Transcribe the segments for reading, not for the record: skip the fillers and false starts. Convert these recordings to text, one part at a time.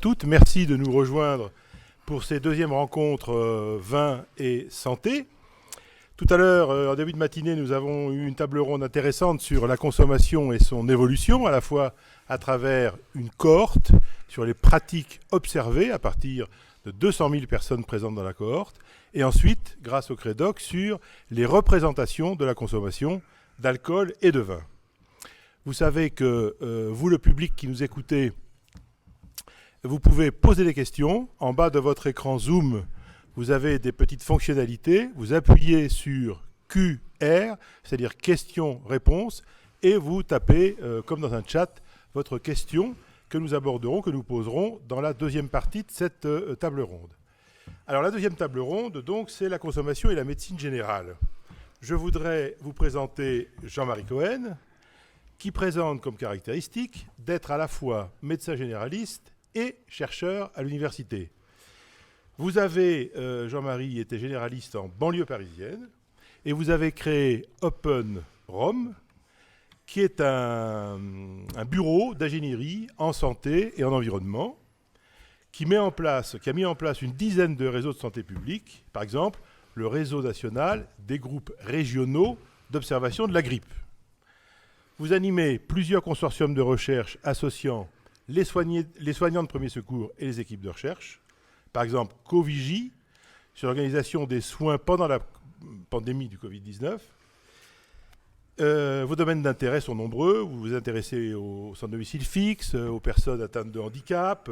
toutes. Merci de nous rejoindre pour ces deuxièmes rencontres vin et santé. Tout à l'heure, en début de matinée, nous avons eu une table ronde intéressante sur la consommation et son évolution, à la fois à travers une cohorte sur les pratiques observées à partir de 200 000 personnes présentes dans la cohorte, et ensuite, grâce au Crédoc, sur les représentations de la consommation d'alcool et de vin. Vous savez que vous, le public qui nous écoutez, vous pouvez poser des questions. En bas de votre écran Zoom, vous avez des petites fonctionnalités. Vous appuyez sur QR, c'est-à-dire questions-réponses, et vous tapez, comme dans un chat, votre question que nous aborderons, que nous poserons dans la deuxième partie de cette table ronde. Alors la deuxième table ronde, donc, c'est la consommation et la médecine générale. Je voudrais vous présenter Jean-Marie Cohen, qui présente comme caractéristique d'être à la fois médecin généraliste et chercheur à l'université. Vous avez, Jean-Marie, été généraliste en banlieue parisienne, et vous avez créé Open Rome, qui est un bureau d'ingénierie en santé et en environnement, qui a mis en place une dizaine de réseaux de santé publique, par exemple le réseau national des groupes régionaux d'observation de la grippe. Vous animez plusieurs consortiums de recherche associant les soignants de premier secours et les équipes de recherche. Par exemple, Covigie, sur l'organisation des soins pendant la pandémie du Covid-19. Vos domaines d'intérêt sont nombreux. Vous vous intéressez aux sans domicile fixe, aux personnes atteintes de handicap.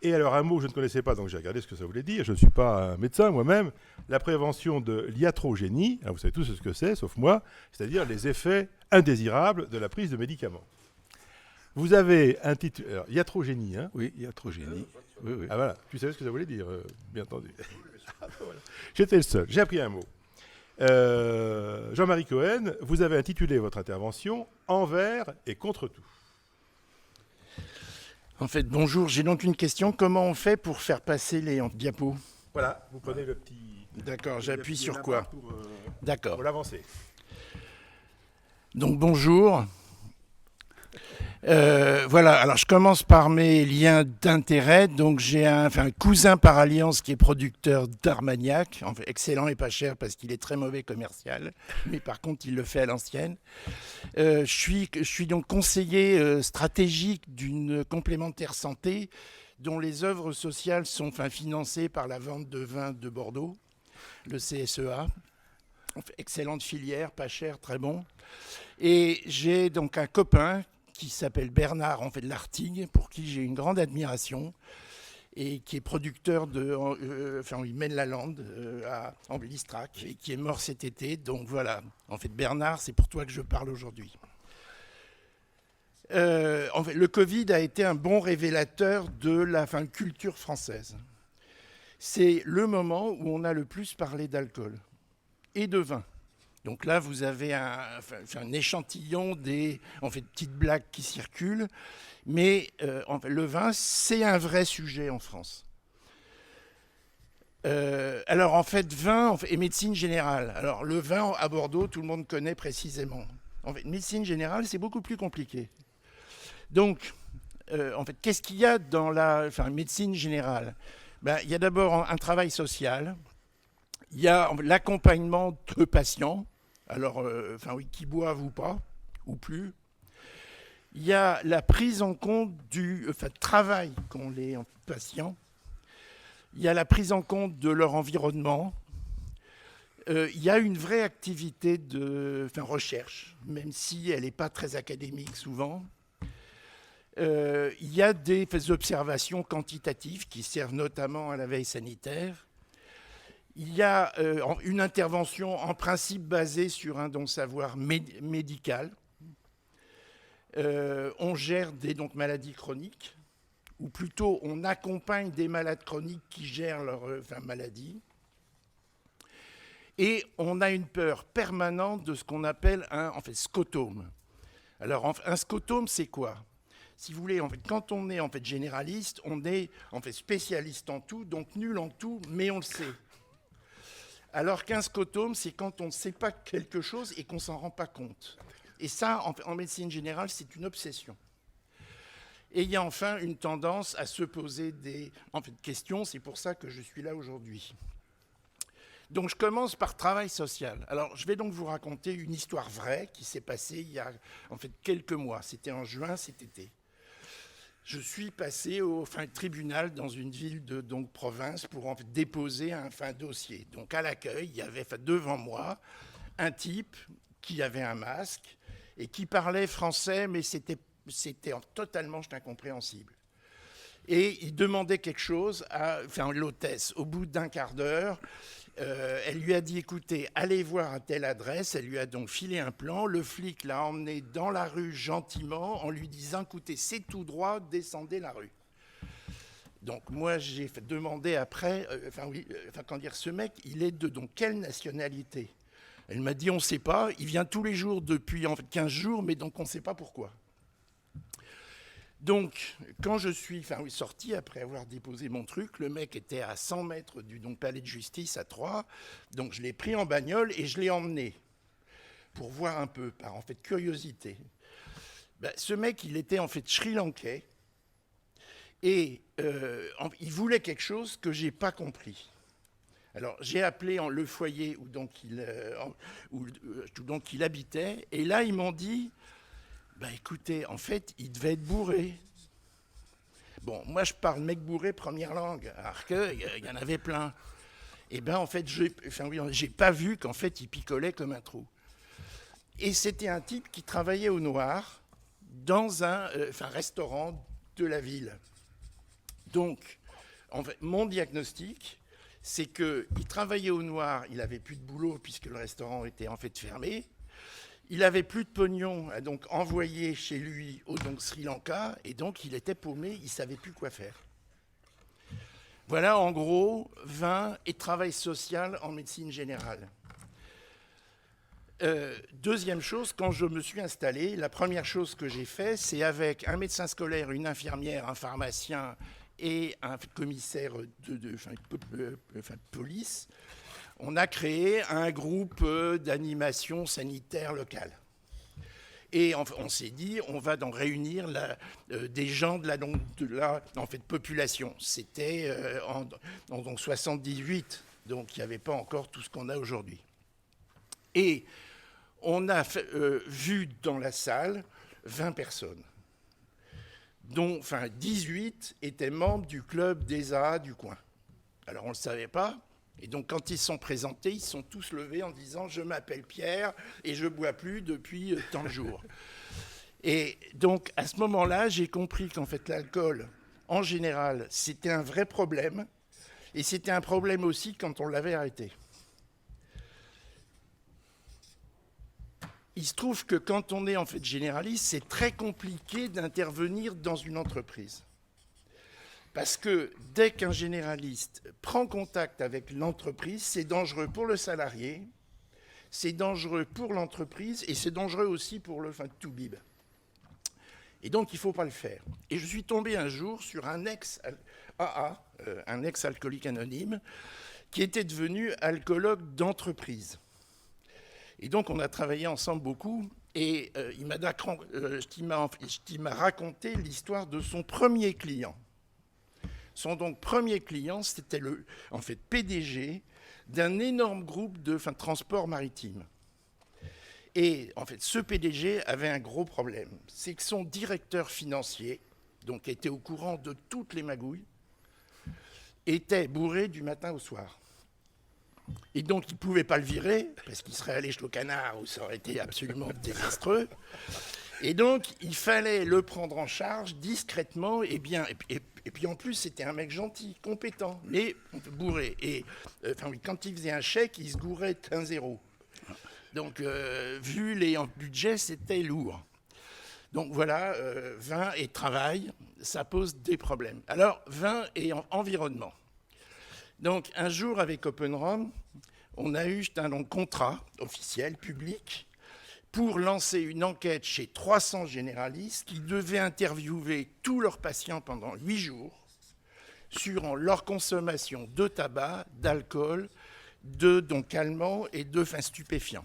Et alors, un mot que je ne connaissais pas, donc j'ai regardé ce que ça voulait dire. Je ne suis pas un médecin moi-même. La prévention de l'iatrogénie, vous savez tous ce que c'est, sauf moi, c'est-à-dire les effets indésirables de la prise de médicaments. Vous avez un titre... Alors, iatrogénie, hein ? Oui, iatrogénie. Oui, oui. Ah voilà, tu savais ce que ça voulait dire, bien entendu. Voilà. J'étais le seul, j'ai appris un mot. Jean-Marie Cohen, vous avez intitulé votre intervention « Envers et contre tout ». En fait, bonjour, j'ai donc une question. Comment on fait pour faire passer les diapos ? Voilà, vous prenez le petit... D'accord, j'appuie sur quoi ? D'accord. Pour l'avancer. Donc bonjour. Voilà, alors je commence par mes liens d'intérêt. Donc j'ai un cousin par alliance qui est producteur d'Armagnac, en fait, excellent et pas cher parce qu'il est très mauvais commercial, mais par contre il le fait à l'ancienne. Je suis donc conseiller stratégique d'une complémentaire santé dont les œuvres sociales sont financées par la vente de vin de Bordeaux, le CSEA. Excellente filière, pas cher, très bon. Et j'ai donc un copain qui s'appelle Bernard de Lartigue, pour qui j'ai une grande admiration, et qui est producteur il mène la lande en Blistrac, et qui est mort cet été. Donc voilà, Bernard, c'est pour toi que je parle aujourd'hui. Le Covid a été un bon révélateur de la culture française. C'est le moment où on a le plus parlé d'alcool et de vin. Donc là, vous avez un échantillon des petites blagues qui circulent. Mais le vin, c'est un vrai sujet en France. Vin et médecine générale. Alors, le vin à Bordeaux, tout le monde connaît précisément. Médecine générale, c'est beaucoup plus compliqué. Donc, qu'est-ce qu'il y a dans la médecine générale ? Il y a d'abord un travail social. Il y a l'accompagnement de patients. Alors, qui boivent ou pas, ou plus. Il y a la prise en compte du travail qu'ont les patients. Il y a la prise en compte de leur environnement. Il y a une vraie activité de recherche, même si elle n'est pas très académique souvent. Il y a des observations quantitatives qui servent notamment à la veille sanitaire. Il y a une intervention en principe basée sur un savoir médical. On gère des maladies chroniques, ou plutôt on accompagne des malades chroniques qui gèrent leur maladie. Et on a une peur permanente de ce qu'on appelle un scotome. Alors un scotome, c'est quoi ? Si vous voulez, quand on est généraliste, on est spécialiste en tout, donc nul en tout, mais on le sait. Alors qu'un scotome, c'est quand on ne sait pas quelque chose et qu'on ne s'en rend pas compte. Et ça, en médecine générale, c'est une obsession. Et il y a enfin une tendance à se poser des questions. C'est pour ça que je suis là aujourd'hui. Donc je commence par travail social. Alors je vais donc vous raconter une histoire vraie qui s'est passée il y a quelques mois. C'était en juin cet été. Je suis passé au tribunal dans une ville de province pour déposer un dossier. Donc à l'accueil, il y avait devant moi un type qui avait un masque et qui parlait français, mais c'était totalement incompréhensible. Et il demandait quelque chose à l'hôtesse. Au bout d'un quart d'heure, elle lui a dit, écoutez, allez voir à telle adresse. Elle lui a donc filé un plan. Le flic l'a emmené dans la rue gentiment en lui disant, écoutez, c'est tout droit, descendez la rue. Donc moi, j'ai demandé après, ce mec, il est de quelle nationalité? Elle m'a dit, on ne sait pas, il vient tous les jours depuis 15 jours, mais donc on ne sait pas pourquoi. Donc, quand je suis sorti, après avoir déposé mon truc, le mec était à 100 mètres du palais de justice à Troyes. Donc, je l'ai pris en bagnole et je l'ai emmené pour voir un peu, par curiosité. Ce mec, il était sri-lankais et il voulait quelque chose que je n'ai pas compris. Alors, j'ai appelé le foyer où il habitait et là, ils m'ont dit... écoutez, il devait être bourré. Bon, moi, je parle mec bourré première langue, alors qu'il y en avait plein. Et j'ai pas vu il picolait comme un trou. Et c'était un type qui travaillait au noir dans un restaurant de la ville. Donc, mon diagnostic, c'est qu'il travaillait au noir, il n'avait plus de boulot puisque le restaurant était fermé. Il n'avait plus de pognon à donc envoyer chez lui au Sri Lanka, et donc il était paumé, il ne savait plus quoi faire. Voilà en gros vin et travail social en médecine générale. Deuxième chose, quand je me suis installé, la première chose que j'ai fait, c'est avec un médecin scolaire, une infirmière, un pharmacien et un commissaire de police, on a créé un groupe d'animation sanitaire locale. Et on s'est dit, on va réunir des gens de la population. C'était en 78, donc il n'y avait pas encore tout ce qu'on a aujourd'hui. Et on a vu dans la salle 20 personnes, dont 18 étaient membres du club des AA du coin. Alors on ne le savait pas. Et donc, quand ils sont présentés, ils sont tous levés en disant « Je m'appelle Pierre et je ne bois plus depuis tant de jours ». Et donc, à ce moment-là, j'ai compris qu'en l'alcool, en général, c'était un vrai problème. Et c'était un problème aussi quand on l'avait arrêté. Il se trouve que quand on est généraliste, c'est très compliqué d'intervenir dans une entreprise. Parce que dès qu'un généraliste prend contact avec l'entreprise, c'est dangereux pour le salarié, c'est dangereux pour l'entreprise et c'est dangereux aussi pour le toubib. Et donc, il ne faut pas le faire. Et je suis tombé un jour sur un ex-AA, un ex-alcoolique anonyme, qui était devenu alcoologue d'entreprise. Et donc, on a travaillé ensemble beaucoup et il m'a raconté l'histoire de son premier client. Son premier client, c'était le PDG d'un énorme groupe de transport maritime. Et ce PDG avait un gros problème. C'est que son directeur financier, donc était au courant de toutes les magouilles, était bourré du matin au soir. Et donc, il ne pouvait pas le virer, parce qu'il serait allé chez le canard, où ça aurait été absolument désastreux. Et donc, il fallait le prendre en charge discrètement et bien. Et puis en plus, c'était un mec gentil, compétent, mais bourré. Et quand il faisait un chèque, il se gourait un zéro. Donc, vu les budgets, c'était lourd. Donc voilà, vin et travail, ça pose des problèmes. Alors, vin et environnement. Donc, un jour, avec OpenROM, on a eu un contrat officiel, public, pour lancer une enquête chez 300 généralistes qui devaient interviewer tous leurs patients pendant 8 jours sur leur consommation de tabac, d'alcool, de calmants et de stupéfiants.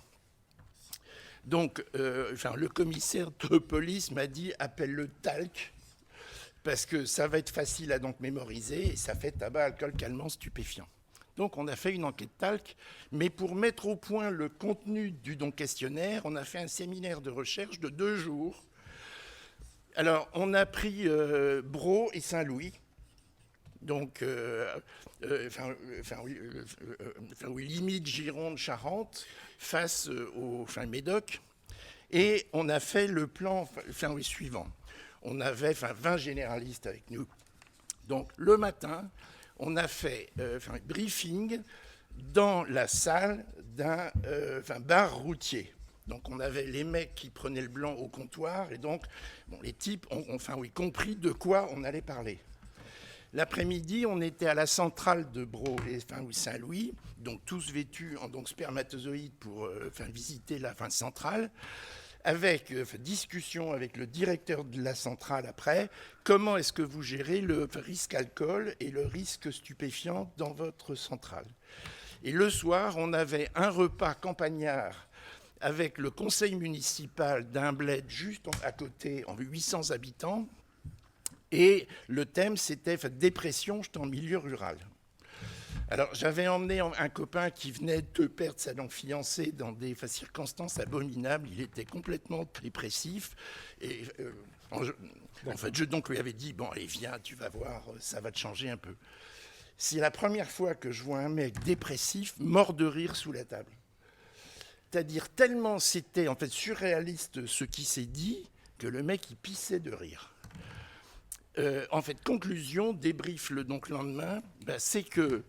Donc, le commissaire de police m'a dit « appelle le talc ». parce que ça va être facile à donc mémoriser, et ça fait tabac, alcool, calmant, stupéfiant. Donc on a fait une enquête talc, mais pour mettre au point le contenu du donc questionnaire, on a fait un séminaire de recherche de 2 jours. Alors on a pris Brault et Saint-Louis, donc limite Gironde-Charente, face au Médoc, et on a fait le plan suivant. On avait 20 généralistes avec nous. Donc le matin, on a fait un briefing dans la salle d'un bar routier. Donc on avait les mecs qui prenaient le blanc au comptoir, et donc les types ont compris de quoi on allait parler. L'après-midi, on était à la centrale de Brault et Saint-Louis, donc tous vêtus en spermatozoïdes pour visiter la centrale, avec discussion avec le directeur de la centrale après, comment est-ce que vous gérez le risque alcool et le risque stupéfiant dans votre centrale. Et le soir, on avait un repas campagnard avec le conseil municipal d'un bled juste à côté, en 800 habitants, et le thème c'était dépression, j'étais en milieu rural. Alors, j'avais emmené un copain qui venait de perdre sa fiancée dans des circonstances abominables. Il était complètement dépressif. Et je donc lui avais dit, bon, allez, viens, tu vas voir, ça va te changer un peu. C'est la première fois que je vois un mec dépressif mort de rire sous la table. C'est-à-dire tellement c'était surréaliste ce qui s'est dit que le mec, il pissait de rire. Conclusion, débrief le lendemain, c'est que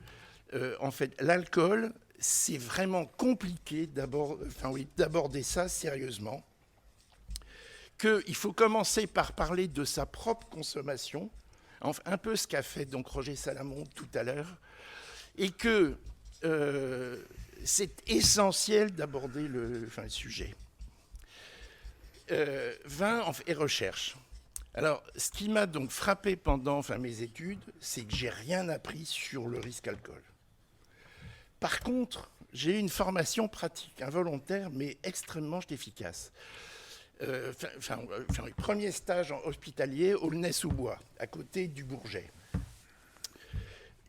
l'alcool, c'est vraiment compliqué d'aborder ça sérieusement, qu'il faut commencer par parler de sa propre consommation, un peu ce qu'a fait Roger Salamon tout à l'heure, et que c'est essentiel d'aborder le sujet. Vin et recherche. Alors, ce qui m'a donc frappé pendant mes études, c'est que j'ai rien appris sur le risque alcool. Par contre, j'ai eu une formation pratique, involontaire, mais extrêmement efficace. Premier stage en hospitalier, Aulnay-sous-Bois, à côté du Bourget.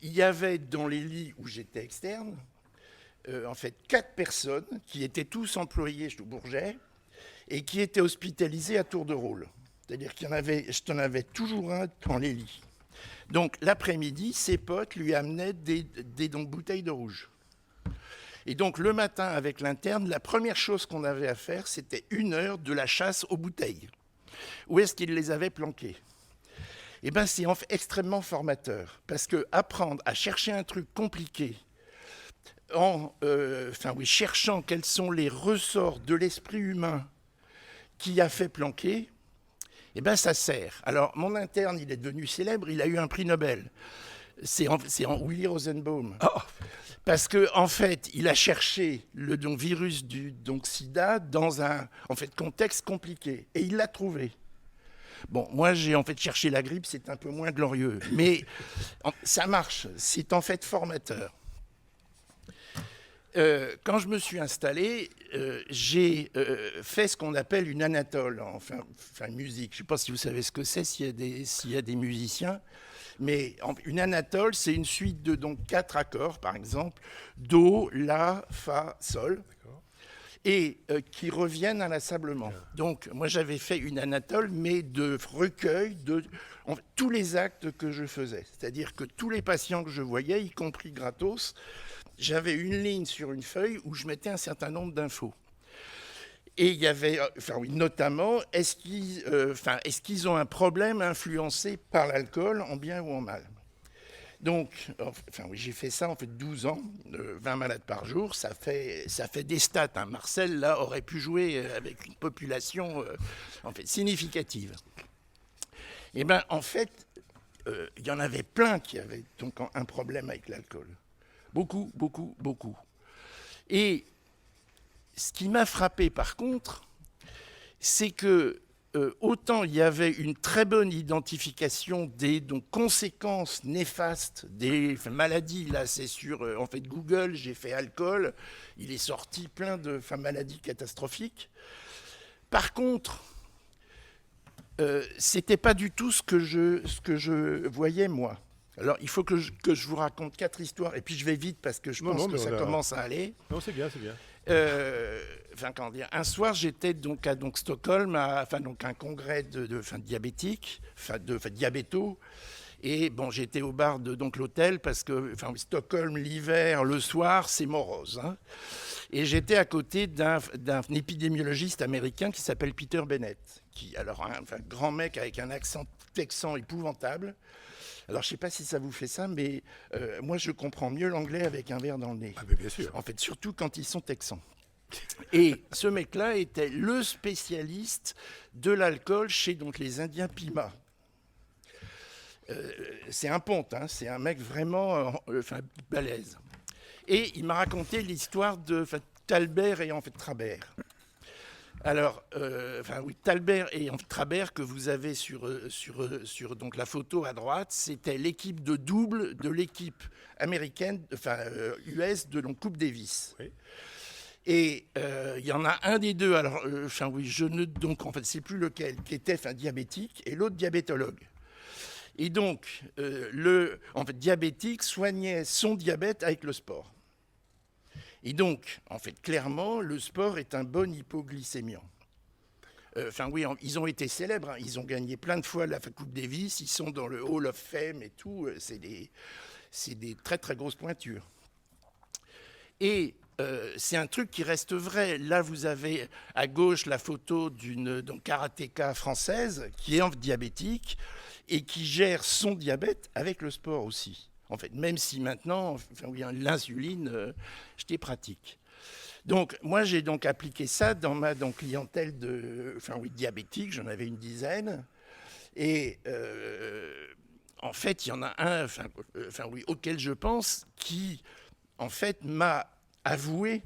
Il y avait dans les lits où j'étais externe, 4 personnes qui étaient tous employés au Bourget et qui étaient hospitalisées à tour de rôle. C'est-à-dire je t'en avais toujours un dans les lits. Donc l'après-midi, ses potes lui amenaient des bouteilles de rouge. Et donc le matin, avec l'interne, la première chose qu'on avait à faire, c'était 1 heure de la chasse aux bouteilles. Où est-ce qu'il les avait planquées ? Eh bien, c'est extrêmement formateur, parce que apprendre à chercher un truc compliqué, cherchant quels sont les ressorts de l'esprit humain qui a fait planquer, eh bien, ça sert. Alors, mon interne, il est devenu célèbre, il a eu un prix Nobel. C'est en Willy Rosenbaum. Oh. Parce qu'en fait, il a cherché le virus du sida dans un contexte compliqué. Et il l'a trouvé. Bon, moi, j'ai cherché la grippe, c'est un peu moins glorieux. Mais ça marche, c'est formateur. Quand je me suis installé, j'ai fait ce qu'on appelle une anatole, musique. Je ne sais pas si vous savez ce que c'est, s'il y a des musiciens. Mais une anatole, c'est une suite de 4 accords, par exemple, Do, La, Fa, Sol, et qui reviennent inlassablement. Donc, moi, j'avais fait une anatole, mais de recueil de tous les actes que je faisais. C'est-à-dire que tous les patients que je voyais, y compris gratos, j'avais une ligne sur une feuille où je mettais un certain nombre d'infos. Et il y avait, notamment, est-ce qu'ils ont un problème influencé par l'alcool, en bien ou en mal ? Donc, j'ai fait ça 12 ans, 20 malades par jour, ça fait des stats. Hein. Marcel, là, aurait pu jouer avec une population significative. Eh bien, il y en avait plein qui avaient donc un problème avec l'alcool. Beaucoup, beaucoup, beaucoup. Et ce qui m'a frappé, par contre, c'est que autant il y avait une très bonne identification des conséquences néfastes des maladies. Là, c'est sur Google, j'ai fait alcool, il est sorti plein de maladies catastrophiques. Par contre, c'était pas du tout ce que je voyais moi. Alors, il faut que je vous raconte 4 histoires, et puis je vais vite parce que je pense que ça commence à aller. Non, c'est bien, c'est bien. Comment dire, un soir, j'étais donc à Stockholm, à un congrès de diabétiques, de diabétos. Et bon, j'étais au bar de l'hôtel parce que Stockholm, l'hiver, le soir, c'est morose. Hein. Et j'étais à côté d'un épidémiologiste américain qui s'appelle Peter Bennett, qui, alors, un grand mec avec un accent texan épouvantable. Alors, je ne sais pas si ça vous fait ça, mais moi, je comprends mieux l'anglais avec un verre dans le nez. Ah, mais bien sûr. En fait, surtout quand ils sont texans. Et ce mec-là était le spécialiste de l'alcool chez les Indiens Pima. C'est un ponte, hein, c'est un mec vraiment balèze. Et il m'a raconté l'histoire de Thalberg et Trabert. Alors, Thalberg et Trabert que vous avez sur la photo à droite, c'était l'équipe de double de l'équipe américaine, US de Coupe Davis. Oui. Et il y en a un des deux, alors c'est plus lequel, qui était diabétique et l'autre diabétologue. Et donc, diabétique soignait son diabète avec le sport. Et donc, clairement, le sport est un bon hypoglycémiant. Ils ont été célèbres, hein. Ils ont gagné plein de fois la Coupe Davis, ils sont dans le Hall of Fame et tout, c'est des très très grosses pointures. Et c'est un truc qui reste vrai. Là, vous avez à gauche la photo d'une karatéka française qui est diabétique et qui gère son diabète avec le sport aussi. Même si maintenant, l'insuline, j'étais pratique. Donc, moi, j'ai appliqué ça dans ma clientèle diabétique. J'en avais une dizaine. Et il y en a un, auquel je pense, qui, m'a avoué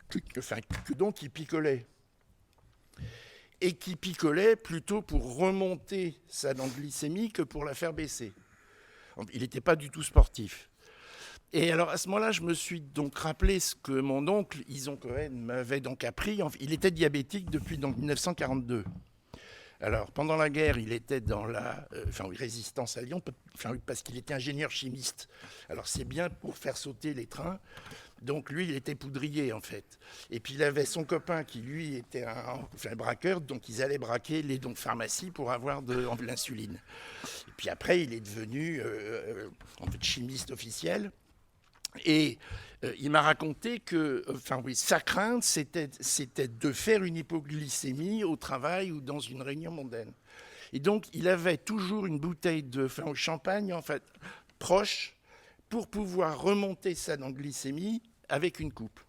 que donc il picolait. Et qui picolait plutôt pour remonter sa glycémie que pour la faire baisser. Il n'était pas du tout sportif. Et alors à ce moment-là, je me suis rappelé ce que mon oncle, Ison Cohen, m'avait appris. Il était diabétique depuis 1942. Alors pendant la guerre, il était dans la résistance à Lyon, parce qu'il était ingénieur chimiste. Alors c'est bien pour faire sauter les trains. Donc lui, il était poudrier en fait. Et puis il avait son copain qui lui était un braqueur, donc ils allaient braquer les pharmacies pour avoir de l'insuline. Et puis après, il est devenu chimiste officiel. Et il m'a raconté que sa crainte, c'était de faire une hypoglycémie au travail ou dans une réunion mondaine. Et donc il avait toujours une bouteille de champagne proche pour pouvoir remonter sa glycémie avec une coupe.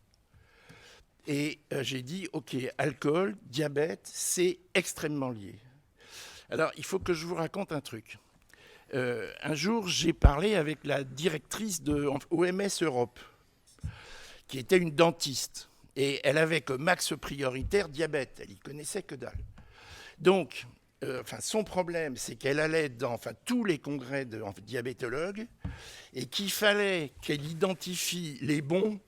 Et j'ai dit, OK, alcool, diabète, c'est extrêmement lié. Alors, il faut que je vous raconte un truc. Un jour, j'ai parlé avec la directrice de OMS Europe, qui était une dentiste. Et elle avait comme axe prioritaire diabète. Elle y connaissait que dalle. Donc, son problème, c'est qu'elle allait dans tous les congrès de diabétologues et qu'il fallait qu'elle identifie les bons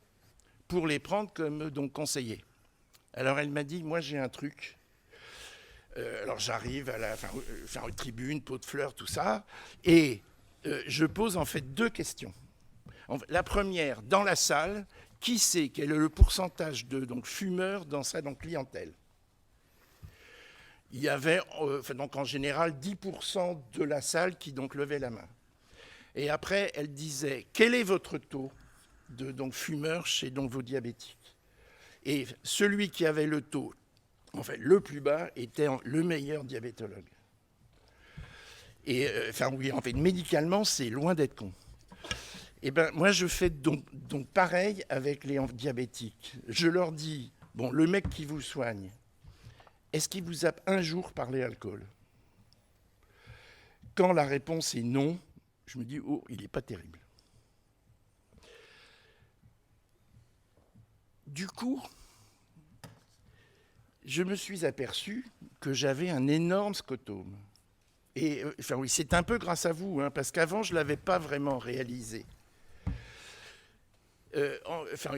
pour les prendre comme conseillers. Alors elle m'a dit, moi j'ai un truc. Alors j'arrive à la tribune, pot de fleurs, tout ça, et je pose 2 questions. La première, dans la salle, qui sait quel est le pourcentage de fumeurs dans sa clientèle ? Il y avait en général 10% de la salle qui levait la main. Et après, elle disait, quel est votre taux de fumeurs chez vos diabétiques ? Et celui qui avait le taux le plus bas était le meilleur diabétologue. Et médicalement, c'est loin d'être con. Et moi, je fais donc pareil avec les diabétiques. Je leur dis, bon, le mec qui vous soigne, est-ce qu'il vous a un jour parlé alcool ? Quand la réponse est non, je me dis, oh, il n'est pas terrible. Du coup, je me suis aperçu que j'avais un énorme scotome. Et c'est un peu grâce à vous, hein, parce qu'avant, je ne l'avais pas vraiment réalisé.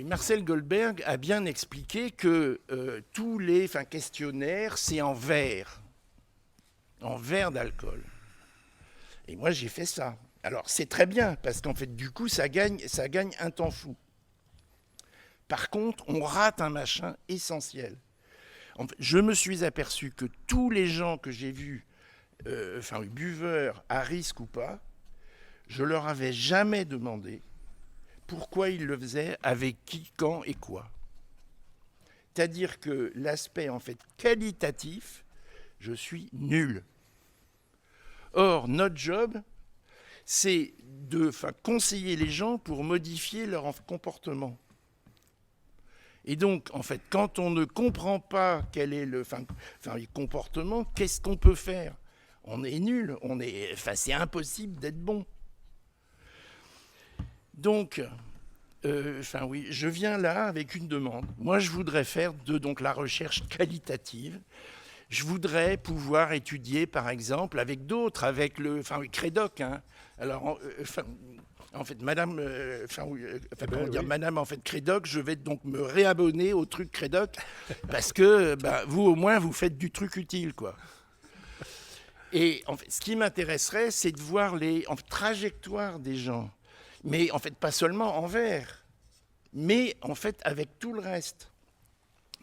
Marcel Goldberg a bien expliqué que tous les questionnaires, c'est en vert. en verre d'alcool. Et moi, j'ai fait ça. Alors, c'est très bien, parce qu'en fait, du coup, ça gagne un temps fou. Par contre, on rate un machin essentiel. En fait, je me suis aperçu que tous les gens que j'ai vus, buveurs, à risque ou pas, je leur avais jamais demandé pourquoi ils le faisaient, avec qui, quand et quoi. C'est-à-dire que l'aspect en fait qualitatif, je suis nul. Or, notre job, c'est de conseiller les gens pour modifier leur comportement. Et donc, en fait, quand on ne comprend pas quel est le comportement, qu'est-ce qu'on peut faire? On est nul, c'est impossible d'être bon. Donc, je viens là avec une demande. Moi, je voudrais faire de la recherche qualitative. Je voudrais pouvoir étudier, par exemple, avec d'autres, avec le Crédoc. Hein. Alors, en fait, Madame, Madame, en fait, Crédoc, je vais donc me réabonner au truc Crédoc parce que vous, au moins, vous faites du truc utile, quoi. Et en fait, ce qui m'intéresserait, c'est de voir les trajectoires des gens. Mais en fait, pas seulement en verre, mais en fait, avec tout le reste.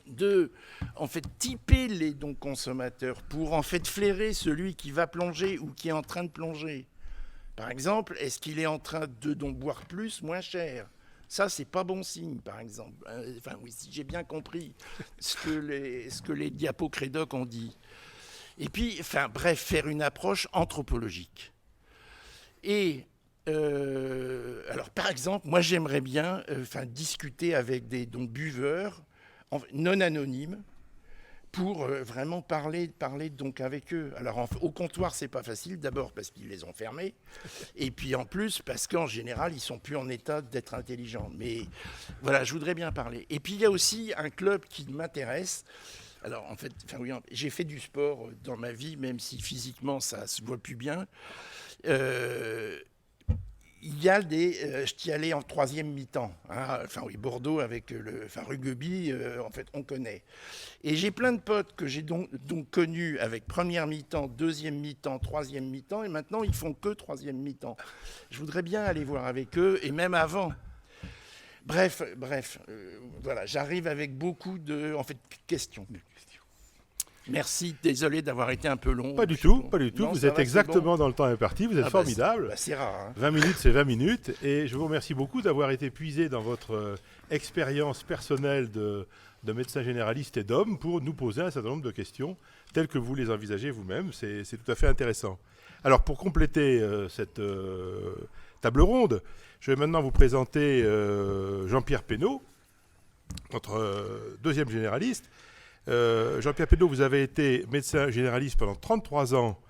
De typer les consommateurs pour en fait flairer celui qui va plonger ou qui est en train de plonger. Par exemple, est-ce qu'il est en train de boire plus, moins cher? Ça, c'est pas bon signe, par exemple. Si j'ai bien compris ce que les diapos Crédoc ont dit. Et puis, faire une approche anthropologique. Et alors, par exemple, moi, j'aimerais bien discuter avec des buveurs non anonymes pour vraiment parler donc avec eux. Alors au comptoir, c'est pas facile, d'abord parce qu'ils les ont fermés, et puis en plus parce qu'en général, ils sont plus en état d'être intelligents. Mais voilà, je voudrais bien parler. Et puis il y a aussi un club qui m'intéresse. Alors en fait, j'ai fait du sport dans ma vie, même si physiquement ça se voit plus bien. Il y a je t'y allais en troisième mi-temps. Hein. Bordeaux avec le rugby, en fait, on connaît. Et j'ai plein de potes que j'ai donc connus avec première mi-temps, deuxième mi-temps, troisième mi-temps, et maintenant ils font que troisième mi-temps. Je voudrais bien aller voir avec eux, et même avant. Bref, voilà, j'arrive avec beaucoup de questions. Merci, désolé d'avoir été un peu long. Pas du tout. Non, vous êtes exactement dans le temps imparti, vous êtes formidable. C'est rare. Hein. 20 minutes, c'est 20 minutes. Et je vous remercie beaucoup d'avoir été puisé dans votre expérience personnelle de médecin généraliste et d'homme pour nous poser un certain nombre de questions telles que vous les envisagez vous-même. C'est tout à fait intéressant. Alors, pour compléter cette table ronde, je vais maintenant vous présenter Jean-Pierre Pénaud, notre deuxième généraliste. Jean-Pierre Pénaud, vous avez été médecin généraliste pendant 33 ans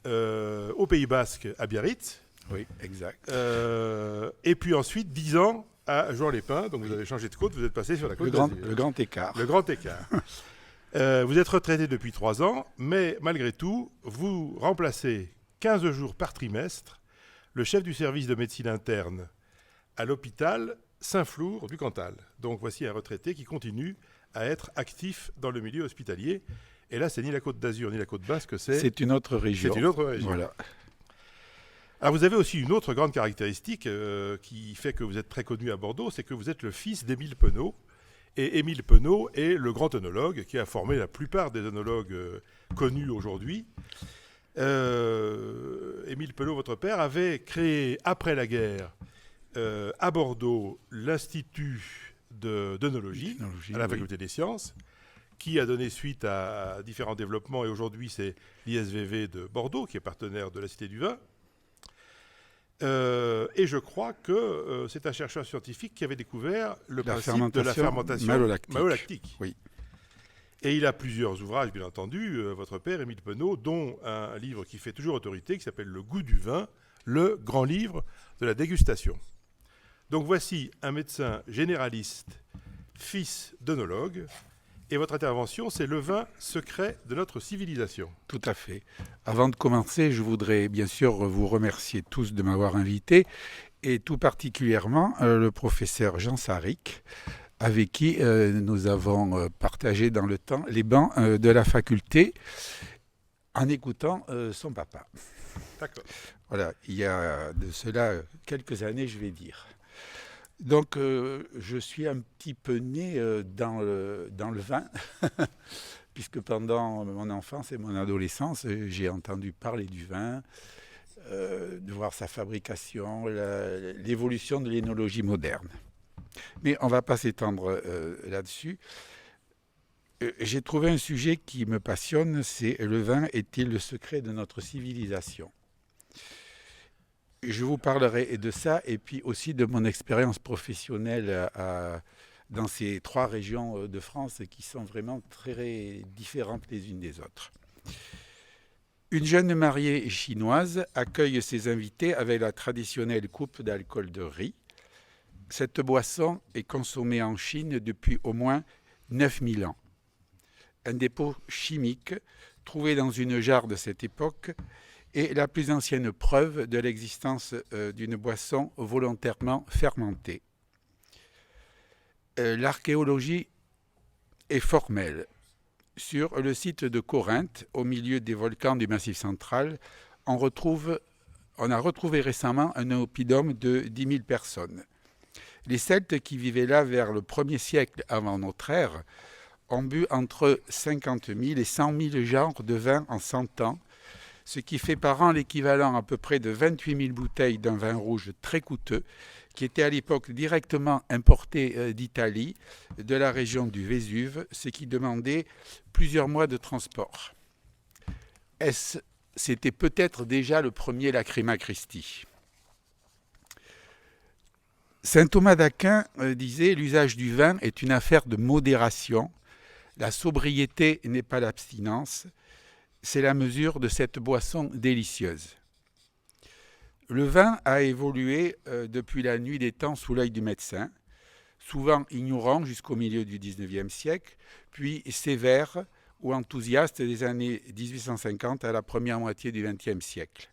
au Pays Basque, à Biarritz. Oui, exact. Et puis ensuite 10 ans à Jouan-les-Pins. Donc vous avez changé de côte, vous êtes passé sur la côte d'Azur. Le grand écart. Le grand écart. Vous êtes retraité depuis 3 ans, mais malgré tout, vous remplacez 15 jours par trimestre le chef du service de médecine interne à l'hôpital Saint-Flour du Cantal. Donc voici un retraité qui continue à être actif dans le milieu hospitalier. Et là, c'est ni la Côte d'Azur ni la Côte Basque, c'est une autre région. C'est une autre région. Voilà. Alors, vous avez aussi une autre grande caractéristique qui fait que vous êtes très connu à Bordeaux, c'est que vous êtes le fils d'Émile Penaud. Et Émile Penaud est le grand œnologue qui a formé la plupart des œnologues connus aujourd'hui. Émile Penaud, votre père, avait créé, après la guerre, à Bordeaux, l'Institut d'œnologie à la faculté des sciences, qui a donné suite à différents développements, et aujourd'hui c'est l'ISVV de Bordeaux qui est partenaire de la Cité du Vin. Et je crois que c'est un chercheur scientifique qui avait découvert le principe de la fermentation malolactique. Oui. Et il a plusieurs ouvrages, bien entendu, votre père, Émile Penaud, dont un livre qui fait toujours autorité, qui s'appelle Le goût du vin, le grand livre de la dégustation. Donc voici un médecin généraliste, fils d'œnologue, et votre intervention, c'est le vin secret de notre civilisation. Tout à fait. Avant de commencer, je voudrais bien sûr vous remercier tous de m'avoir invité, et tout particulièrement le professeur Jean Sarric, avec qui nous avons partagé dans le temps les bancs de la faculté. en écoutant son papa. D'accord. Voilà, il y a de cela quelques années, je vais dire. Donc, je suis un petit peu né dans le vin, puisque pendant mon enfance et mon adolescence, j'ai entendu parler du vin, de voir sa fabrication, l'évolution de l'énologie moderne. Mais on ne va pas s'étendre là-dessus. J'ai trouvé un sujet qui me passionne, c'est le vin est-il le secret de notre civilisation ? Je vous parlerai de ça et puis aussi de mon expérience professionnelle dans ces 3 régions de France qui sont vraiment très différentes les unes des autres. Une jeune mariée chinoise accueille ses invités avec la traditionnelle coupe d'alcool de riz. Cette boisson est consommée en Chine depuis au moins 9000 ans. Un dépôt chimique trouvé dans une jarre de cette époque est la plus ancienne preuve de l'existence d'une boisson volontairement fermentée. L'archéologie est formelle. Sur le site de Corinthe, au milieu des volcans du Massif central, on a retrouvé récemment un oppidum de 10 000 personnes. Les Celtes qui vivaient là vers le 1er siècle avant notre ère ont bu entre 50 000 et 100 000 genres de vin en 100 ans, ce qui fait par an l'équivalent à peu près de 28 000 bouteilles d'un vin rouge très coûteux, qui était à l'époque directement importé d'Italie, de la région du Vésuve, ce qui demandait plusieurs mois de transport. C'était peut-être déjà le premier Lacryma Christi. Saint Thomas d'Aquin disait « L'usage du vin est une affaire de modération. La sobriété n'est pas l'abstinence. C'est la mesure de cette boisson délicieuse. » Le vin a évolué depuis la nuit des temps sous l'œil du médecin, souvent ignorant jusqu'au milieu du XIXe siècle, puis sévère ou enthousiaste des années 1850 à la première moitié du XXe siècle,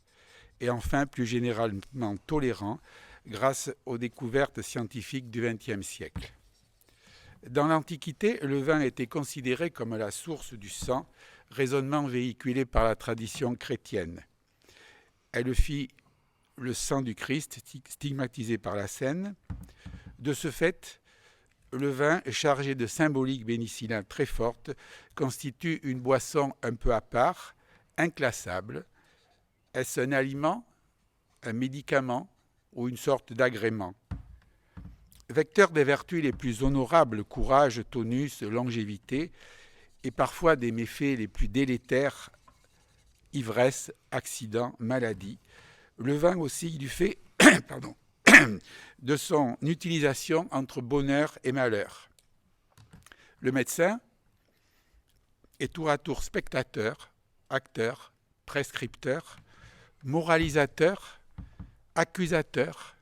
et enfin plus généralement tolérant grâce aux découvertes scientifiques du XXe siècle. Dans l'Antiquité, le vin était considéré comme la source du sang, raisonnement véhiculé par la tradition chrétienne. Elle fit le sang du Christ, stigmatisé par la Seine. De ce fait, le vin, chargé de symboliques bénicillines très fortes, constitue une boisson un peu à part, inclassable. Est-ce un aliment, un médicament ou une sorte d'agrément ? Vecteur des vertus les plus honorables, courage, tonus, longévité, et parfois des méfaits les plus délétères, ivresse, accident, maladie, le vin aussi du fait de son utilisation entre bonheur et malheur. Le médecin est tour à tour spectateur, acteur, prescripteur, moralisateur, accusateur,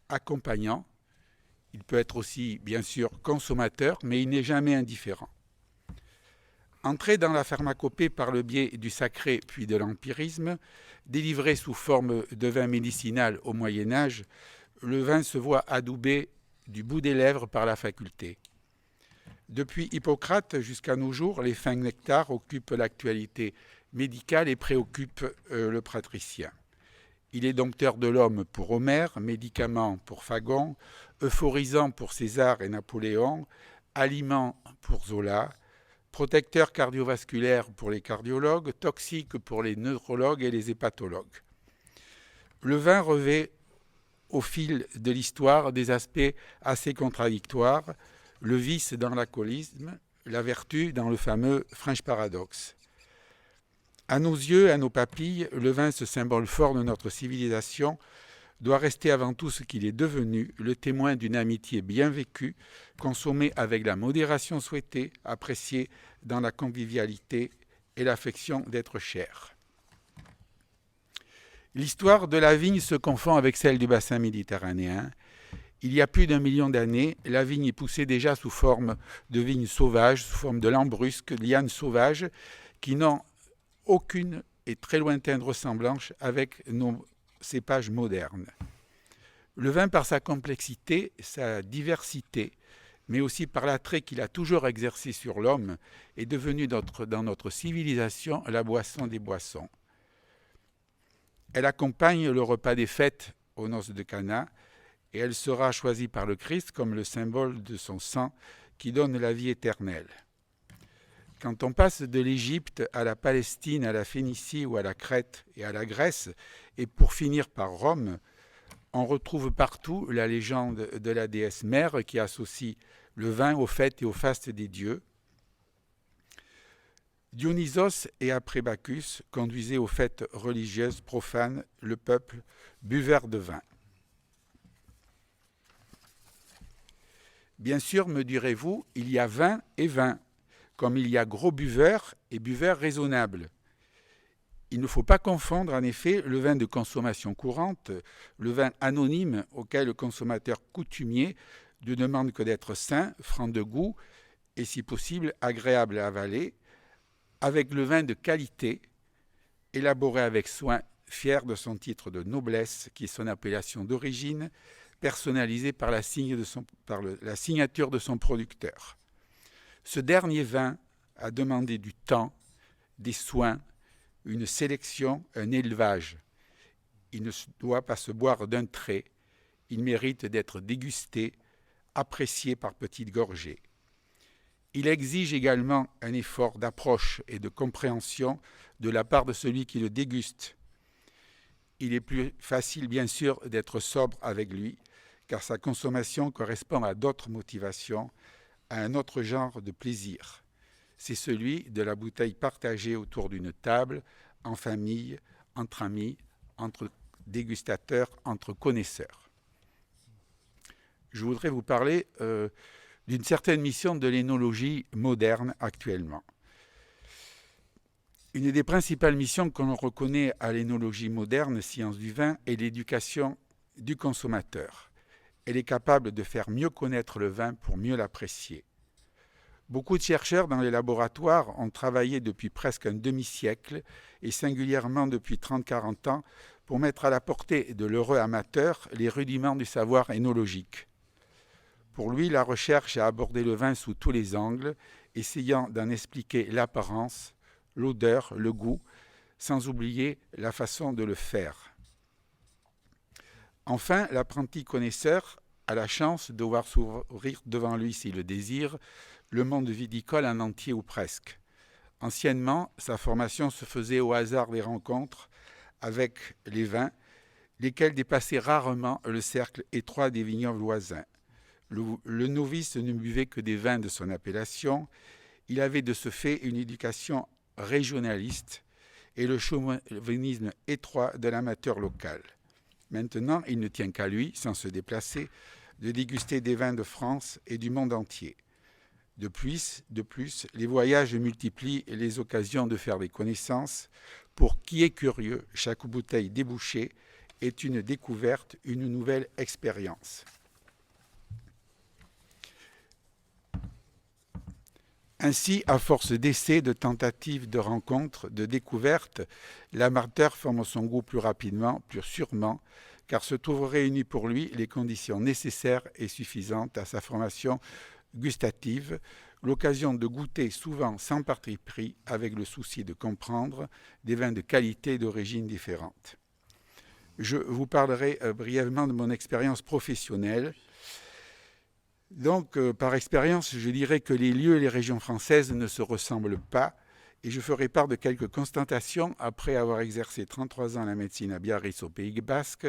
accompagnant. Il peut être aussi, bien sûr, consommateur, mais il n'est jamais indifférent. Entré dans la pharmacopée par le biais du sacré puis de l'empirisme, délivré sous forme de vin médicinal au Moyen-Âge, le vin se voit adoubé du bout des lèvres par la faculté. Depuis Hippocrate jusqu'à nos jours, les fins nectars occupent l'actualité médicale et préoccupent le pratricien. Il est dompteur de l'homme pour Homère, médicament pour Fagon, euphorisant pour César et Napoléon, aliment pour Zola, protecteur cardiovasculaire pour les cardiologues, toxique pour les neurologues et les hépatologues. Le vin revêt au fil de l'histoire des aspects assez contradictoires, le vice dans l'alcoolisme, la vertu dans le fameux French Paradox. À nos yeux, à nos papilles, le vin, ce symbole fort de notre civilisation, doit rester avant tout ce qu'il est devenu, le témoin d'une amitié bien vécue, consommée avec la modération souhaitée, appréciée dans la convivialité et l'affection d'être cher. L'histoire de la vigne se confond avec celle du bassin méditerranéen. Il y a plus d'1 million d'années, la vigne est poussée déjà sous forme de vignes sauvages, sous forme de lambrusques, lianes sauvages, qui n'ont aucune et très lointaine ressemblance avec nos cépages modernes. Le vin, par sa complexité, sa diversité, mais aussi par l'attrait qu'il a toujours exercé sur l'homme, est devenue dans notre civilisation la boisson des boissons. Elle accompagne le repas des fêtes aux noces de Cana, et elle sera choisie par le Christ comme le symbole de son sang qui donne la vie éternelle. Quand on passe de l'Égypte à la Palestine, à la Phénicie ou à la Crète et à la Grèce, et pour finir par Rome, on retrouve partout la légende de la déesse mère qui associe le vin aux fêtes et aux fastes des dieux. Dionysos et après Bacchus conduisaient aux fêtes religieuses profanes le peuple buveur de vin. Bien sûr, me direz-vous, il y a vin et vin, comme il y a gros buveurs et buveurs raisonnables. Il ne faut pas confondre en effet le vin de consommation courante, le vin anonyme auquel le consommateur coutumier ne demande que d'être sain, franc de goût et si possible agréable à avaler, avec le vin de qualité, élaboré avec soin, fier de son titre de noblesse, qui est son appellation d'origine, personnalisée par la signature de son producteur. Ce dernier vin a demandé du temps, des soins, une sélection, un élevage. Il ne doit pas se boire d'un trait, il mérite d'être dégusté, apprécié par petites gorgées. Il exige également un effort d'approche et de compréhension de la part de celui qui le déguste. Il est plus facile, bien sûr, d'être sobre avec lui, car sa consommation correspond à d'autres motivations, à un autre genre de plaisir. C'est celui de la bouteille partagée autour d'une table, en famille, entre amis, entre dégustateurs, entre connaisseurs. Je voudrais vous parler d'une certaine mission de l'énologie moderne actuellement. Une des principales missions que l'on reconnaît à l'énologie moderne, science du vin, est l'éducation du consommateur. Elle est capable de faire mieux connaître le vin pour mieux l'apprécier. Beaucoup de chercheurs dans les laboratoires ont travaillé depuis presque un demi-siècle et singulièrement depuis 30-40 ans pour mettre à la portée de l'heureux amateur les rudiments du savoir énologique. Pour lui, la recherche a abordé le vin sous tous les angles, essayant d'en expliquer l'apparence, l'odeur, le goût, sans oublier la façon de le faire. Enfin, l'apprenti connaisseur a la chance de voir s'ouvrir devant lui, s'il le désire, le monde viticole en entier ou presque. Anciennement, sa formation se faisait au hasard des rencontres avec les vins, lesquels dépassaient rarement le cercle étroit des vignobles voisins. Le novice ne buvait que des vins de son appellation. Il avait de ce fait une éducation régionaliste et le chauvinisme étroit de l'amateur local. Maintenant, il ne tient qu'à lui, sans se déplacer, de déguster des vins de France et du monde entier. De plus, les voyages multiplient les occasions de faire des connaissances. Pour qui est curieux, chaque bouteille débouchée est une découverte, une nouvelle expérience. Ainsi, à force d'essais, de tentatives, de rencontres, de découvertes, l'amateur forme son goût plus rapidement, plus sûrement, car se trouvent réunies pour lui les conditions nécessaires et suffisantes à sa formation gustative, l'occasion de goûter souvent sans parti pris, avec le souci de comprendre des vins de qualité et d'origine différentes. Je vous parlerai brièvement de mon expérience professionnelle. Donc, par expérience, je dirais que les lieux et les régions françaises ne se ressemblent pas et je ferai part de quelques constatations après avoir exercé 33 ans la médecine à Biarritz au Pays Basque,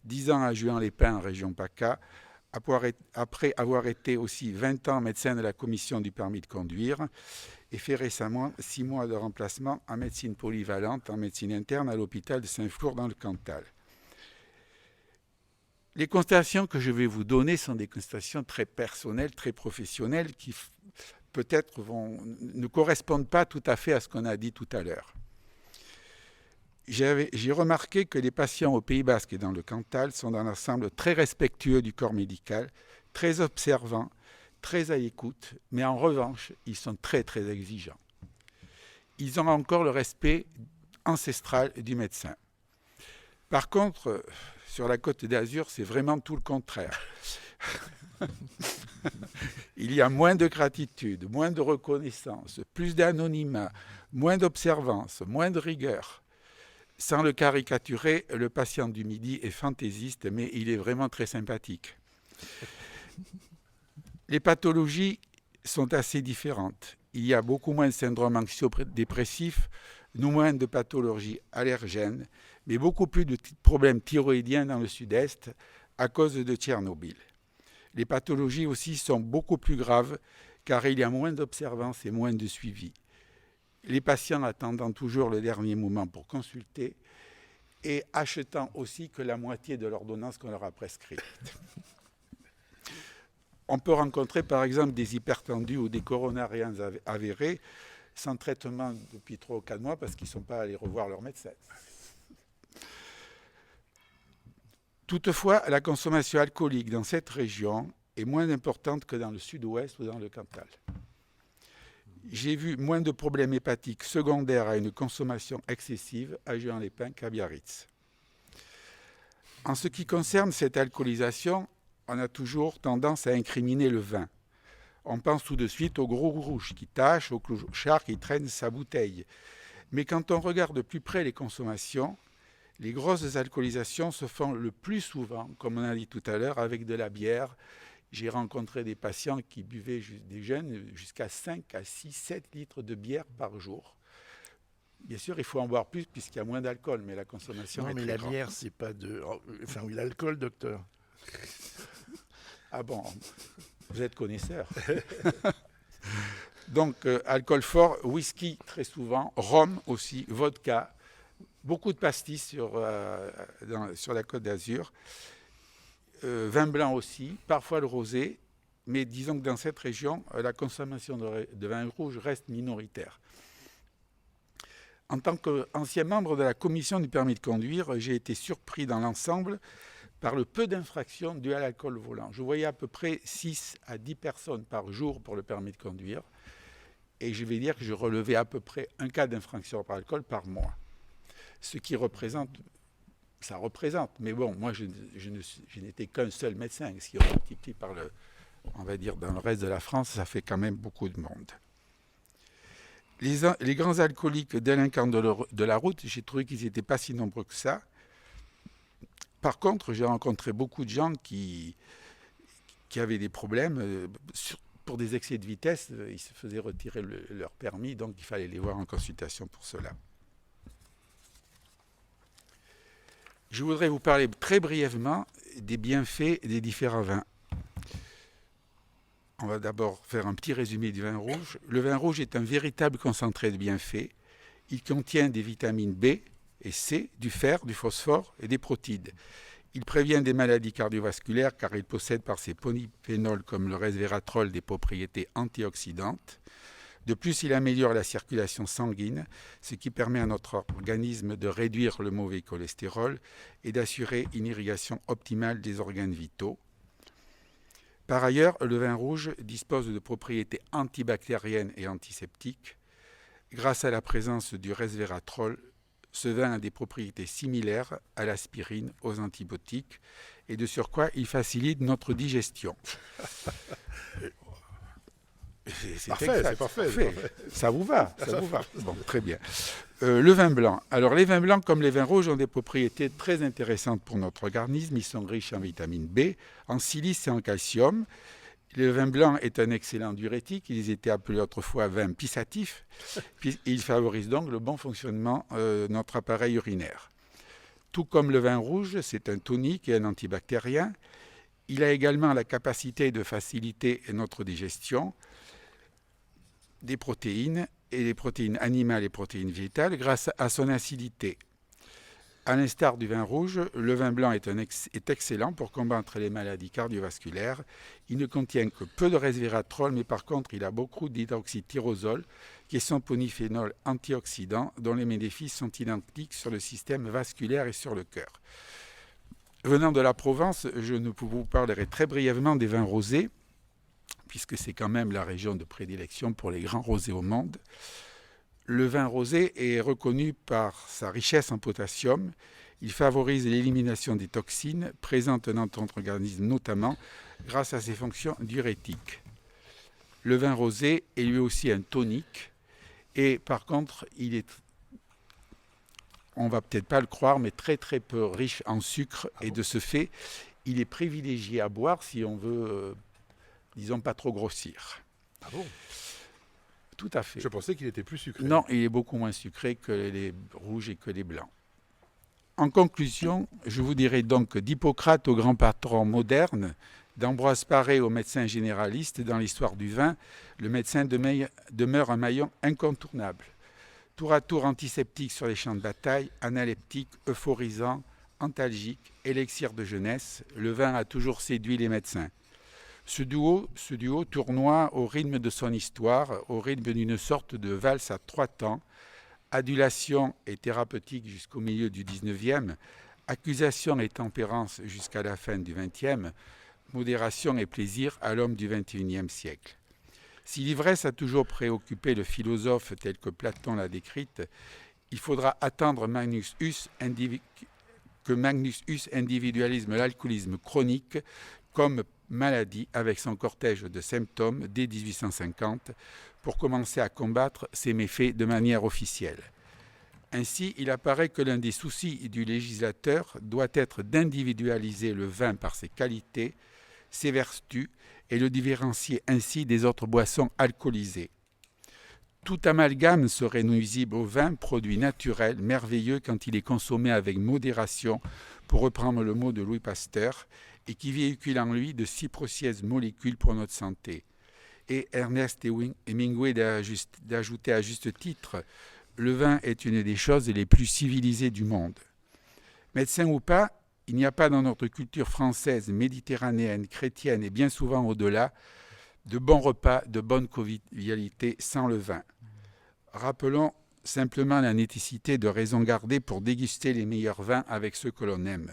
10 ans à Juan-les-Pins en région PACA, après avoir été aussi 20 ans médecin de la commission du permis de conduire et fait récemment 6 mois de remplacement en médecine polyvalente, en médecine interne à l'hôpital de Saint-Flour dans le Cantal. Les constatations que je vais vous donner sont des constatations très personnelles, très professionnelles, qui peut-être ne correspondent pas tout à fait à ce qu'on a dit tout à l'heure. J'ai remarqué que les patients au Pays Basque et dans le Cantal sont dans l'ensemble très respectueux du corps médical, très observants, très à l'écoute, mais en revanche, ils sont très très exigeants. Ils ont encore le respect ancestral du médecin. Par contre, sur la Côte d'Azur, c'est vraiment tout le contraire. Il y a moins de gratitude, moins de reconnaissance, plus d'anonymat, moins d'observance, moins de rigueur. Sans le caricaturer, le patient du midi est fantaisiste, mais il est vraiment très sympathique. Les pathologies sont assez différentes. Il y a beaucoup moins de syndromes anxio-dépressifs, moins de pathologies allergènes, mais beaucoup plus de problèmes thyroïdiens dans le sud-est à cause de Tchernobyl. Les pathologies aussi sont beaucoup plus graves car il y a moins d'observance et moins de suivi. Les patients attendant toujours le dernier moment pour consulter et achetant aussi que la moitié de l'ordonnance qu'on leur a prescrite. On peut rencontrer par exemple des hypertendus ou des coronariens avérés sans traitement depuis 3 ou 4 mois parce qu'ils ne sont pas allés revoir leur médecin. Toutefois, la consommation alcoolique dans cette région est moins importante que dans le sud-ouest ou dans le Cantal. J'ai vu moins de problèmes hépatiques secondaires à une consommation excessive à Juan-les-Pins qu'à Biarritz. En ce qui concerne cette alcoolisation, on a toujours tendance à incriminer le vin. On pense tout de suite au gros rouge qui tâche, au clochard qui traîne sa bouteille. Mais quand on regarde de plus près les consommations, les grosses alcoolisations se font le plus souvent, comme on a dit tout à l'heure, avec de la bière. J'ai rencontré des patients qui buvaient, des jeunes, jusqu'à 5 à 6, 7 litres de bière par jour. Bien sûr, il faut en boire plus puisqu'il y a moins d'alcool, mais la consommation est très grande. Non, mais la bière, c'est pas de... Enfin, oui, l'alcool, docteur. Ah bon, vous êtes connaisseur. Donc, alcool fort, whisky très souvent, rhum aussi, vodka, beaucoup de pastis sur la Côte d'Azur. Vin blanc aussi, parfois le rosé, mais disons que dans cette région, la consommation de vin rouge reste minoritaire. En tant qu'ancien membre de la commission du permis de conduire, j'ai été surpris dans l'ensemble par le peu d'infractions dues à l'alcool volant. Je voyais à peu près 6 à 10 personnes par jour pour le permis de conduire, et je vais dire que je relevais à peu près un cas d'infraction par alcool par mois. Ce qui représente... Ça représente, mais bon, moi je n'étais qu'un seul médecin, ce qui est multiplié par on va dire, dans le reste de la France, ça fait quand même beaucoup de monde. Les grands alcooliques délinquants de la route, j'ai trouvé qu'ils n'étaient pas si nombreux que ça. Par contre, j'ai rencontré beaucoup de gens qui avaient des problèmes. Pour des excès de vitesse, ils se faisaient retirer leur permis, donc il fallait les voir en consultation pour cela. Je voudrais vous parler très brièvement des bienfaits des différents vins. On va d'abord faire un petit résumé du vin rouge. Le vin rouge est un véritable concentré de bienfaits. Il contient des vitamines B et C, du fer, du phosphore et des protides. Il prévient des maladies cardiovasculaires car il possède par ses polyphénols comme le resveratrol des propriétés antioxydantes. De plus, il améliore la circulation sanguine, ce qui permet à notre organisme de réduire le mauvais cholestérol et d'assurer une irrigation optimale des organes vitaux. Par ailleurs, le vin rouge dispose de propriétés antibactériennes et antiseptiques. Grâce à la présence du resveratrol, ce vin a des propriétés similaires à l'aspirine, aux antibiotiques, et de surcroît, il facilite notre digestion. C'est parfait. Ça vous va, ça vous va. Bon, très bien. Le vin blanc. Alors, les vins blancs, comme les vins rouges, ont des propriétés très intéressantes pour notre organisme. Ils sont riches en vitamine B, en silice et en calcium. Le vin blanc est un excellent diurétique. Ils étaient appelés autrefois vin pissatif. Il favorise donc le bon fonctionnement de notre appareil urinaire. Tout comme le vin rouge, c'est un tonique et un antibactérien. Il a également la capacité de faciliter notre digestion des protéines, et les protéines animales et protéines végétales, grâce à son acidité. À l'instar du vin rouge, le vin blanc est excellent pour combattre les maladies cardiovasculaires. Il ne contient que peu de resveratrol, mais par contre, il a beaucoup d'hydroxytyrosol, qui est son polyphénol antioxydant, dont les bénéfices sont identiques sur le système vasculaire et sur le cœur. Venant de la Provence, je vous parlerai très brièvement des vins rosés, puisque c'est quand même la région de prédilection pour les grands rosés au monde. Le vin rosé est reconnu par sa richesse en potassium. Il favorise l'élimination des toxines présentes dans notre organisme, notamment grâce à ses fonctions diurétiques. Le vin rosé est lui aussi un tonique. Et par contre, on va peut-être pas le croire, mais très très peu riche en sucre. Et de ce fait, il est privilégié à boire si on veut, disons, pas trop grossir. Ah bon? Tout à fait. Je pensais qu'il était plus sucré. Non, il est beaucoup moins sucré que les rouges et que les blancs. En conclusion, je vous dirai donc d'Hippocrate au grand patron moderne, d'Ambroise Paré au médecin généraliste, dans l'histoire du vin, le médecin demeure un maillon incontournable. Tour à tour antiseptique sur les champs de bataille, analeptique, euphorisant, antalgique, élixir de jeunesse, le vin a toujours séduit les médecins. Ce duo tournoie au rythme de son histoire, au rythme d'une sorte de valse à 3 temps, adulation et thérapeutique jusqu'au milieu du XIXe, accusation et tempérance jusqu'à la fin du XXe, modération et plaisir à l'homme du XXIe siècle. Si l'ivresse a toujours préoccupé le philosophe tel que Platon l'a décrite, il faudra attendre que Magnus Huss individualise l'alcoolisme chronique comme maladie avec son cortège de symptômes dès 1850 pour commencer à combattre ses méfaits de manière officielle. Ainsi, il apparaît que l'un des soucis du législateur doit être d'individualiser le vin par ses qualités, ses vertus et le différencier ainsi des autres boissons alcoolisées. Tout amalgame serait nuisible au vin, produit naturel, merveilleux quand il est consommé avec modération, pour reprendre le mot de Louis Pasteur, et qui véhicule en lui de si précieuses molécules pour notre santé. Et Ernest Hemingway d'ajouter à juste titre, le vin est une des choses les plus civilisées du monde. Médecin ou pas, il n'y a pas dans notre culture française, méditerranéenne, chrétienne et bien souvent au-delà, de bons repas, de bonne convivialité sans le vin. Rappelons simplement la nécessité de raison garder pour déguster les meilleurs vins avec ceux que l'on aime.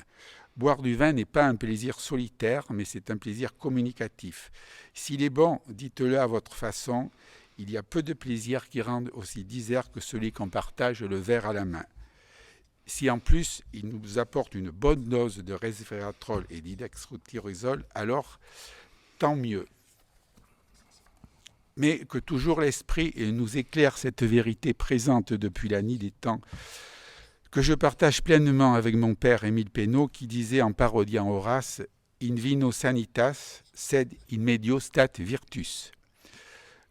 Boire du vin n'est pas un plaisir solitaire, mais c'est un plaisir communicatif. S'il est bon, dites-le à votre façon. Il y a peu de plaisirs qui rendent aussi disert que celui qu'on partage le verre à la main. Si en plus il nous apporte une bonne dose de resveratrol et d'hydroxytyrosol, alors tant mieux. Mais que toujours l'esprit nous éclaire cette vérité présente depuis la nuit des temps, que je partage pleinement avec mon père Émile Pénaud, qui disait en parodiant Horace « In vino sanitas, sed in medio stat virtus ».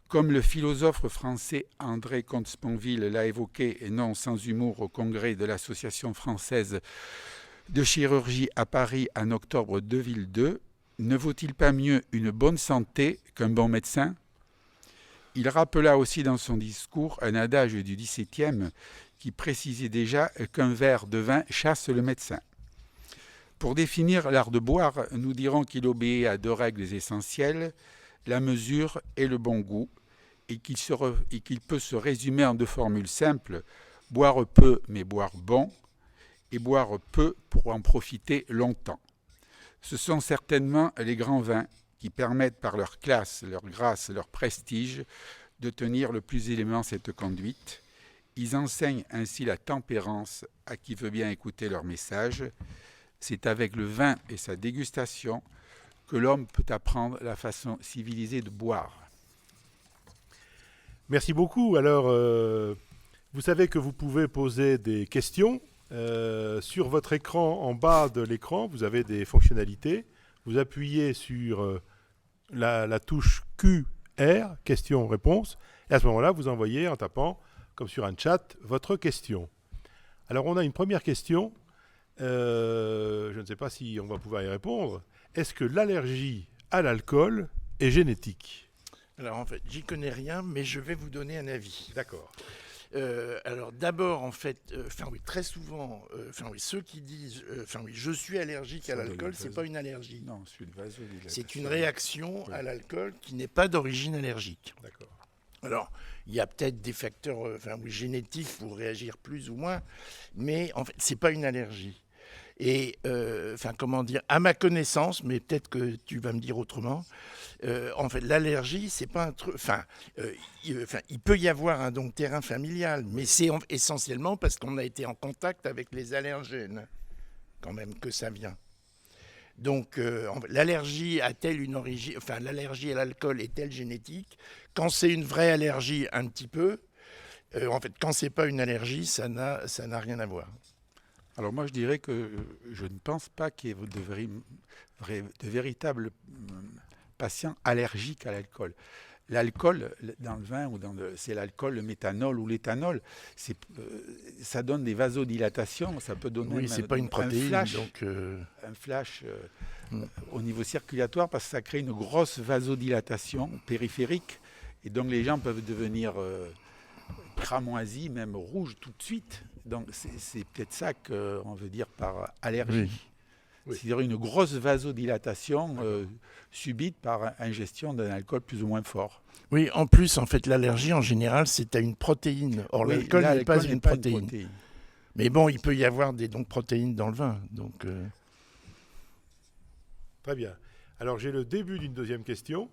Comme le philosophe français André Comte-Sponville l'a évoqué, et non sans humour, au congrès de l'Association française de chirurgie à Paris en octobre 2002, ne vaut-il pas mieux une bonne santé qu'un bon médecin ? Il rappela aussi dans son discours un adage du XVIIe qui précisait déjà qu'un verre de vin chasse le médecin. Pour définir l'art de boire, nous dirons qu'il obéit à 2 règles essentielles, la mesure et le bon goût, et qu'il peut se résumer en 2 formules simples, boire peu mais boire bon, et boire peu pour en profiter longtemps. Ce sont certainement les grands vins qui permettent par leur classe, leur grâce, leur prestige, de tenir le plus aisément cette conduite. Ils enseignent ainsi la tempérance à qui veut bien écouter leur message. C'est avec le vin et sa dégustation que l'homme peut apprendre la façon civilisée de boire. Merci beaucoup. Alors, vous savez que vous pouvez poser des questions. Sur votre écran, en bas de l'écran, vous avez des fonctionnalités. Vous appuyez sur la touche QR, question-réponse, et à ce moment-là, vous envoyez en tapant, comme sur un chat, votre question. Alors, on a une première question. Je ne sais pas si on va pouvoir y répondre. Est-ce que l'allergie à l'alcool est génétique ? Alors en fait, j'y connais rien, mais je vais vous donner un avis. D'accord. Alors d'abord, en fait, très souvent, ceux qui disent, je suis allergique à l'alcool, c'est pas une allergie. Non, celui de Vazo, c'est une réaction à l'alcool qui n'est pas d'origine allergique. D'accord. Alors, il y a peut-être des facteurs génétiques pour réagir plus ou moins, mais en fait, c'est pas une allergie. Et à ma connaissance, mais peut-être que tu vas me dire autrement, en fait, l'allergie, c'est pas un truc. Il peut y avoir un terrain familial, mais c'est essentiellement parce qu'on a été en contact avec les allergènes. quand même que ça vient. Donc l'allergie a-t-elle une origine, enfin l'allergie à l'alcool est-elle génétique? Quand c'est une vraie allergie, un petit peu. En fait, quand c'est pas une allergie, ça n'a rien à voir. Alors moi, je dirais que je ne pense pas qu'il y ait de véritables patients allergiques à l'alcool. L'alcool dans le vin, c'est l'alcool, le méthanol ou l'éthanol, ça donne des vasodilatations, ça peut donner oui, c'est pas une protéine, un flash au niveau circulatoire parce que ça crée une grosse vasodilatation périphérique et donc les gens peuvent devenir cramoisis, même rouges tout de suite. Donc c'est peut-être ça qu'on veut dire par allergie. Oui. C'est-à-dire une grosse vasodilatation subite par ingestion d'un alcool plus ou moins fort. Oui, en plus, en fait, l'allergie, en général, c'est à une protéine. Or, oui, l'alcool n'est pas une protéine. Mais bon, il peut y avoir des protéines dans le vin. Donc, Très bien. Alors, j'ai le début d'une deuxième question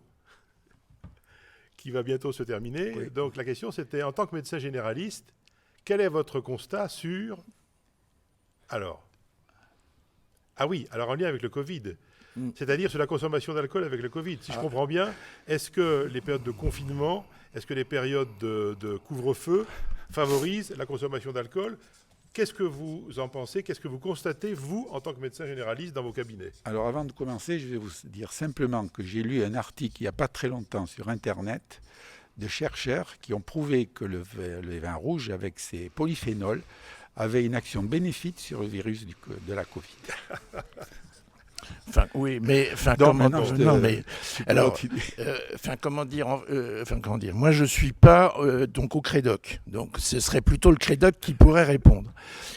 qui va bientôt se terminer. Oui. Donc, la question, c'était, en tant que médecin généraliste, quel est votre constat sur... Alors... Ah oui, alors en lien avec le Covid, c'est-à-dire sur la consommation d'alcool avec le Covid. Si je comprends bien, est-ce que les périodes de confinement, est-ce que les périodes de couvre-feu favorisent la consommation d'alcool? Qu'est-ce que vous en pensez? Qu'est-ce que vous constatez, vous, en tant que médecin généraliste, dans vos cabinets? Alors avant de commencer, je vais vous dire simplement que j'ai lu un article il n'y a pas très longtemps sur Internet de chercheurs qui ont prouvé que les vins rouges, avec ses polyphénols, avait une action bénéfique sur le virus de la Covid. Enfin, oui, mais comment dire, moi je suis pas donc au Crédoc, donc ce serait plutôt le Crédoc qui pourrait répondre.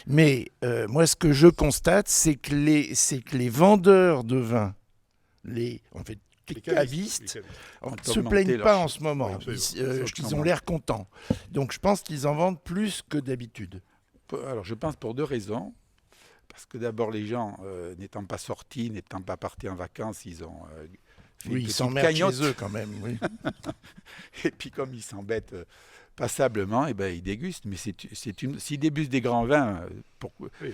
Mais moi, ce que je constate, c'est que les vendeurs de vin, les cavistes, ne se plaignent pas en ce moment. Ils ont l'air contents. Donc je pense qu'ils en vendent plus que d'habitude. Alors, je pense pour deux raisons. Parce que d'abord, les gens, n'étant pas sortis, n'étant pas partis en vacances, ils ont fait une petite cagnotte chez eux quand même. Oui. Et puis, comme ils s'embêtent passablement, eh ben, ils dégustent. Mais s'ils dégustent des grands vins, oui.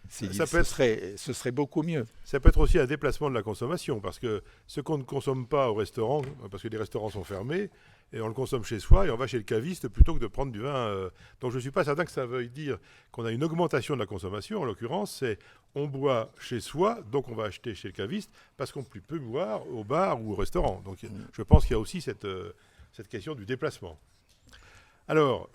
Ce serait beaucoup mieux. Ça peut être aussi un déplacement de la consommation, parce que ce qu'on ne consomme pas au restaurant, parce que les restaurants sont fermés, et on le consomme chez soi, et on va chez le caviste plutôt que de prendre du vin. Donc je ne suis pas certain que ça veuille dire qu'on a une augmentation de la consommation. En l'occurrence, c'est on boit chez soi, donc on va acheter chez le caviste, parce qu'on ne peut boire au bar ou au restaurant. Donc je pense qu'il y a aussi cette question du déplacement. Alors,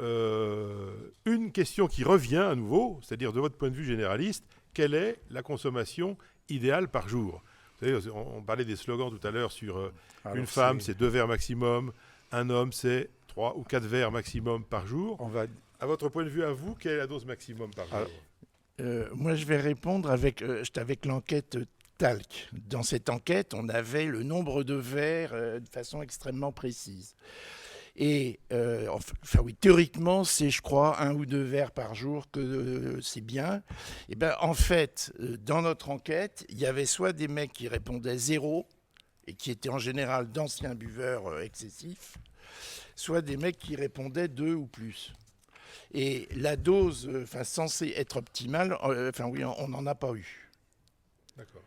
une question qui revient à nouveau, c'est-à-dire de votre point de vue généraliste, quelle est la consommation idéale par jour? Vous savez, on parlait des slogans tout à l'heure sur une femme, c'est 2 verres maximum, un homme, c'est 3 ou 4 verres maximum par jour. À votre point de vue, à vous, quelle est la dose maximum par jour? Moi, je vais répondre avec l'enquête Talc. Dans cette enquête, on avait le nombre de verres de façon extrêmement précise. Et théoriquement, c'est, je crois, 1 ou 2 verres par jour que c'est bien. Et ben, en fait, dans notre enquête, il y avait soit des mecs qui répondaient 0 et qui étaient en général d'anciens buveurs excessifs, soit des mecs qui répondaient 2 ou plus. Et la dose censée être optimale, on n'en a pas eu. D'accord.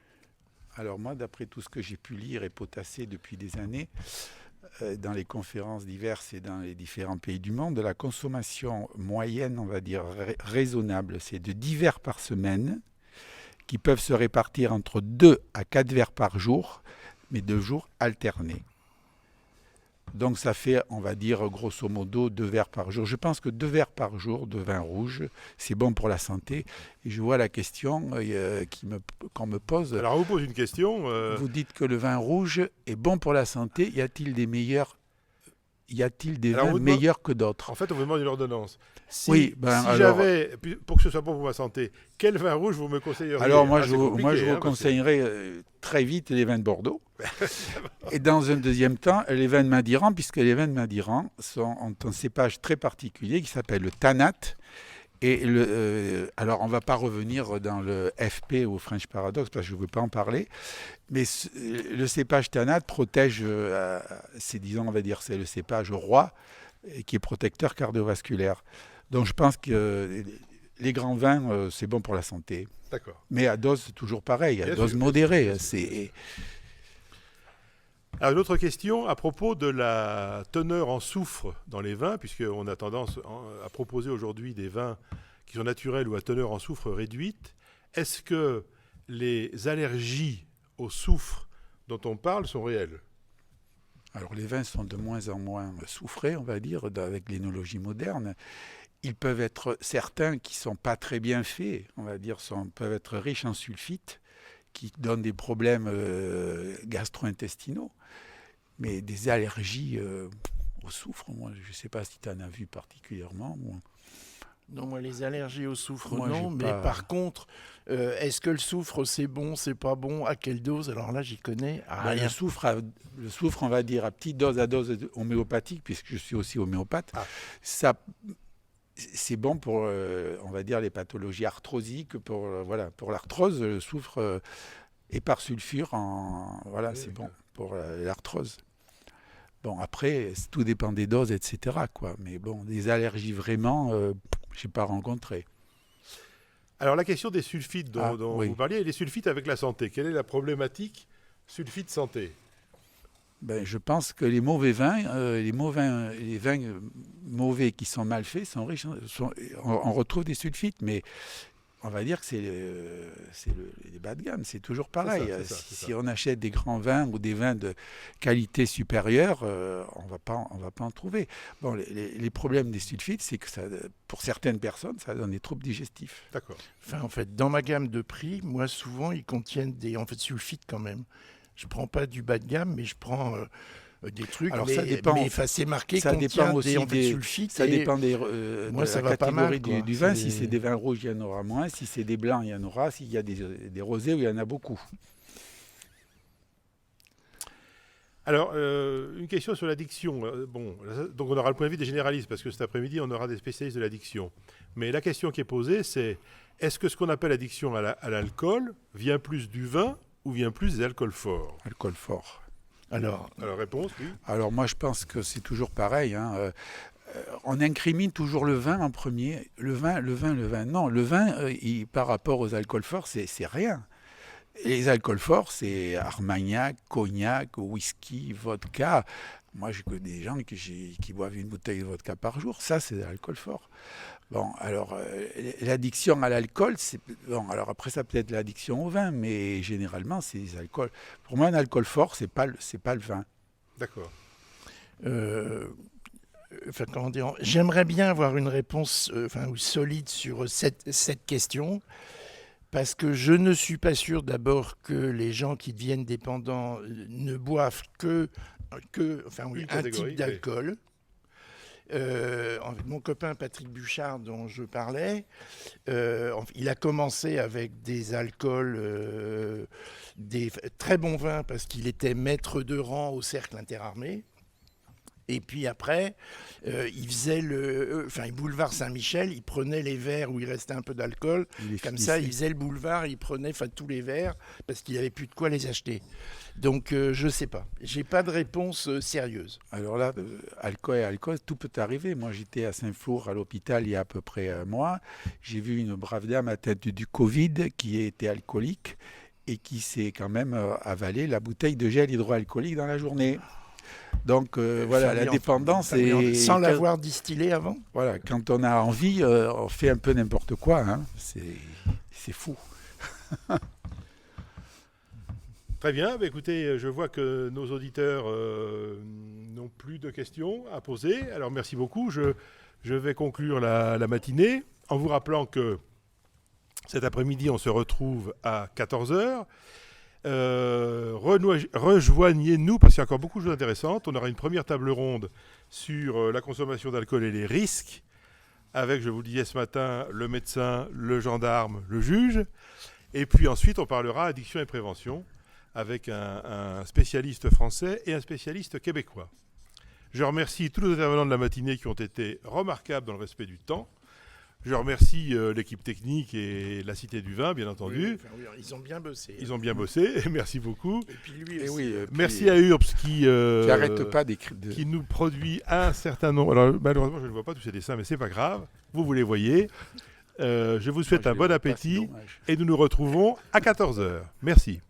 Alors moi, d'après tout ce que j'ai pu lire et potasser depuis des années, dans les conférences diverses et dans les différents pays du monde, la consommation moyenne, on va dire raisonnable, c'est de 10 verres par semaine, qui peuvent se répartir entre 2 à 4 verres par jour, mais 2 jours alternés. Donc ça fait, on va dire, grosso modo, 2 verres par jour. Je pense que 2 verres par jour de vin rouge, c'est bon pour la santé. Et je vois la question qu'on me pose. Alors, on vous pose une question. Vous dites que le vin rouge est bon pour la santé. Y a-t-il des vins meilleurs que d'autres? En fait, on vous demande une ordonnance. Si j'avais, pour que ce soit bon pour ma santé, quel vin rouge vous me conseilleriez? Alors, moi, je vous conseillerais très vite les vins de Bordeaux. Et dans un deuxième temps, les vins de Madiran, puisque les vins de Madiran ont un cépage très particulier qui s'appelle le Tanat. Et alors, on ne va pas revenir dans le FP ou French Paradox, parce que je ne veux pas en parler, mais le cépage Tanat protège, c'est le cépage roi, qui est protecteur cardiovasculaire. Donc, je pense que Les grands vins, c'est bon pour la santé. D'accord. Mais à dose, toujours pareil, à Bien dose sûr, modérée. bien sûr. Alors, une autre question à propos de la teneur en soufre dans les vins, puisqu'on a tendance à proposer aujourd'hui des vins qui sont naturels ou à teneur en soufre réduite. Est-ce que les allergies au soufre dont on parle sont réelles? Alors les vins sont de moins en moins soufrés, on va dire, avec l'énologie moderne. Ils peuvent être certains qui ne sont pas très bien faits, on va dire, peuvent être riches en sulfite, qui donnent des problèmes gastro-intestinaux. Mais des allergies au soufre, moi, je ne sais pas si tu en as vu particulièrement. Non, moi, les allergies au soufre, Moi, non. j'ai Mais pas- par contre, est-ce que le soufre, c'est bon, c'est pas bon? À quelle dose? Alors là, j'y connais rien. Le soufre, on va dire, à petite dose, à dose homéopathique, puisque je suis aussi homéopathe, ça, c'est bon pour, on va dire, les pathologies arthrosiques, pour l'arthrose, le soufre et par sulfure, c'est bon pour l'arthrose. Bon, après, tout dépend des doses, etc., quoi. Mais bon, des allergies vraiment, je n'ai pas rencontré. Alors, la question des sulfites dont oui. vous parliez, et les sulfites avec la santé, quelle est la problématique sulfite-santé? Je pense que les mauvais vins, les vins mauvais qui sont mal faits sont riches, on retrouve des sulfites, mais on va dire que c'est les bas de gamme, c'est toujours pareil. C'est ça. Si on achète des grands vins ou des vins de qualité supérieure, on va pas en trouver. Bon, les problèmes des sulfites, c'est que pour certaines personnes, ça donne des troubles digestifs. D'accord. Enfin, en fait, dans ma gamme de prix, moi, souvent, ils contiennent des sulfites quand même. Je prends pas du bas de gamme, mais je prends des trucs. Alors, mais, ça dépend. Mais c'est marqué Ça contient dépend aussi des sulfites. Ça dépend moi, de ça la va pas catégorie mal, quoi. du vin. Si c'est des vins rouges, il y en aura moins. Si c'est des blancs, il y en aura. S'il y a des rosés, il y en a beaucoup. Alors, une question sur l'addiction. Donc on aura le point de vue des généralistes, parce que cet après-midi, on aura des spécialistes de l'addiction. Mais la question qui est posée, c'est est-ce que ce qu'on appelle addiction à l'alcool vient plus du vin ou vient plus des alcools forts? Alcool fort. Alors, réponse, oui. Alors moi, je pense que c'est toujours pareil. On incrimine toujours le vin en premier. Le vin. Non, le vin, par rapport aux alcools forts, c'est rien. Les alcools forts, c'est Armagnac, cognac, whisky, vodka. Moi, je connais des gens qui boivent une bouteille de vodka par jour. Ça, c'est de l'alcool fort. Bon, alors, l'addiction à l'alcool, alors après, ça peut être l'addiction au vin, mais généralement, c'est des alcools. Pour moi, un alcool fort, c'est pas le vin. D'accord. Comment dire, j'aimerais bien avoir une réponse solide sur cette question. Parce que je ne suis pas sûr d'abord que les gens qui deviennent dépendants ne boivent un type d'alcool. Mon copain Patrick Buchard, dont je parlais, il a commencé avec des alcools, des très bons vins parce qu'il était maître de rang au cercle interarmé. Et puis après, il faisait boulevard Saint-Michel, il prenait les verres où il restait un peu d'alcool. Comme ça, il faisait le boulevard, il prenait tous les verres parce qu'il n'avait plus de quoi les acheter. Donc, je ne sais pas. Je n'ai pas de réponse sérieuse. Alors là, alcool, tout peut arriver. Moi, j'étais à Saint-Flour, à l'hôpital, il y a à peu près un mois. J'ai vu une brave dame atteinte du Covid qui était alcoolique et qui s'est quand même avalé la bouteille de gel hydroalcoolique dans la journée. Donc la dépendance est... Sans l'avoir distillé avant. Voilà, quand on a envie, on fait un peu n'importe quoi. C'est fou. Très bien. Écoutez, je vois que nos auditeurs n'ont plus de questions à poser. Alors merci beaucoup. Je vais conclure la matinée en vous rappelant que cet après-midi, on se retrouve à 14h. Rejoignez-nous parce qu'il y a encore beaucoup de choses intéressantes. On aura une première table ronde sur la consommation d'alcool et les risques avec, je vous le disais ce matin, le médecin, le gendarme, le juge. Et puis ensuite, on parlera addiction et prévention avec un spécialiste français et un spécialiste québécois. Je remercie tous les intervenants de la matinée qui ont été remarquables dans le respect du temps. Je remercie l'équipe technique et la Cité du Vin, bien entendu. Oui, ils ont bien bossé. Ils ont bien bossé, et merci beaucoup. Et puis lui aussi. Merci à URBS qui n'arrête pas qui nous produit un certain nombre. Alors malheureusement, je ne vois pas tous ces dessins, mais c'est pas grave. Vous les voyez. Je vous souhaite Moi, un je bon les vois pas, c'est appétit dommage. et nous nous retrouvons à 14 h. Merci.